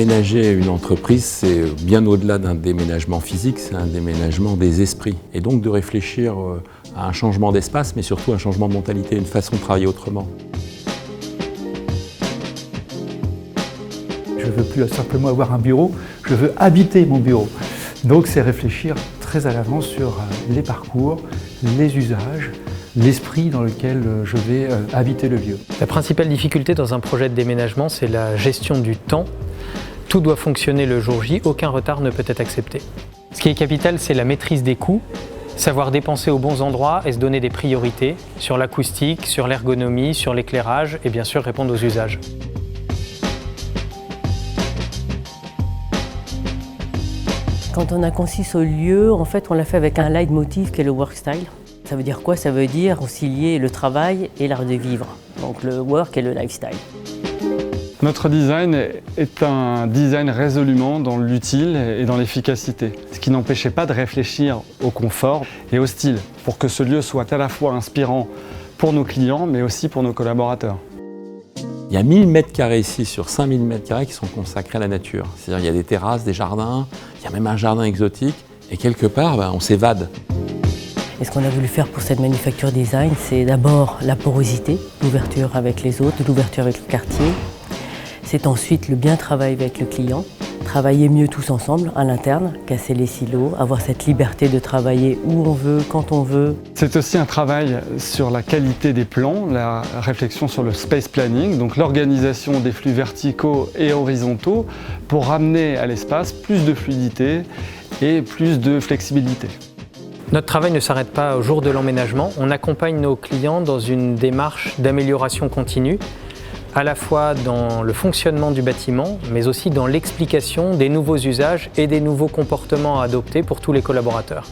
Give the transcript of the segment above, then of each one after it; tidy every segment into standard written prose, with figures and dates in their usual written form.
Déménager une entreprise, c'est bien au-delà d'un déménagement physique, c'est un déménagement des esprits. Et donc de réfléchir à un changement d'espace, mais surtout un changement de mentalité, une façon de travailler autrement. Je ne veux plus simplement avoir un bureau, je veux habiter mon bureau. Donc c'est réfléchir très à l'avance sur les parcours, les usages, l'esprit dans lequel je vais habiter le lieu. La principale difficulté dans un projet de déménagement, c'est la gestion du temps. Tout doit fonctionner le jour J, aucun retard ne peut être accepté. Ce qui est capital, c'est la maîtrise des coûts, savoir dépenser aux bons endroits et se donner des priorités sur l'acoustique, sur l'ergonomie, sur l'éclairage et bien sûr répondre aux usages. Quand on a conçu ce lieu, en fait, on l'a fait avec un leitmotiv qui est le work style. Ça veut dire quoi? Ça veut dire concilier le travail et l'art de vivre, donc le work et le lifestyle. Notre design est un design résolument dans l'utile et dans l'efficacité, ce qui n'empêchait pas de réfléchir au confort et au style, pour que ce lieu soit à la fois inspirant pour nos clients, mais aussi pour nos collaborateurs. Il y a 1000 m² ici sur 5000 m² qui sont consacrés à la nature. C'est-à-dire il y a des terrasses, des jardins, il y a même un jardin exotique, et quelque part, on s'évade. Et ce qu'on a voulu faire pour cette manufacture design, c'est d'abord la porosité, l'ouverture avec les autres, l'ouverture avec le quartier. C'est ensuite le bien travail avec le client, travailler mieux tous ensemble à l'interne, casser les silos, avoir cette liberté de travailler où on veut, quand on veut. C'est aussi un travail sur la qualité des plans, la réflexion sur le space planning, donc l'organisation des flux verticaux et horizontaux pour ramener à l'espace plus de fluidité et plus de flexibilité. Notre travail ne s'arrête pas au jour de l'emménagement, on accompagne nos clients dans une démarche d'amélioration continue, à la fois dans le fonctionnement du bâtiment, mais aussi dans l'explication des nouveaux usages et des nouveaux comportements à adopter pour tous les collaborateurs.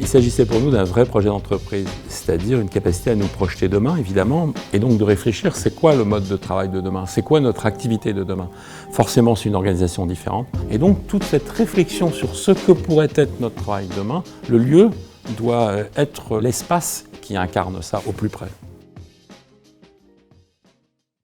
Il s'agissait pour nous d'un vrai projet d'entreprise, c'est-à-dire une capacité à nous projeter demain, évidemment, et donc de réfléchir, c'est quoi le mode de travail de demain, c'est quoi notre activité de demain. Forcément, c'est une organisation différente. Et donc, toute cette réflexion sur ce que pourrait être notre travail demain, le lieu doit être l'espace qui incarne ça au plus près.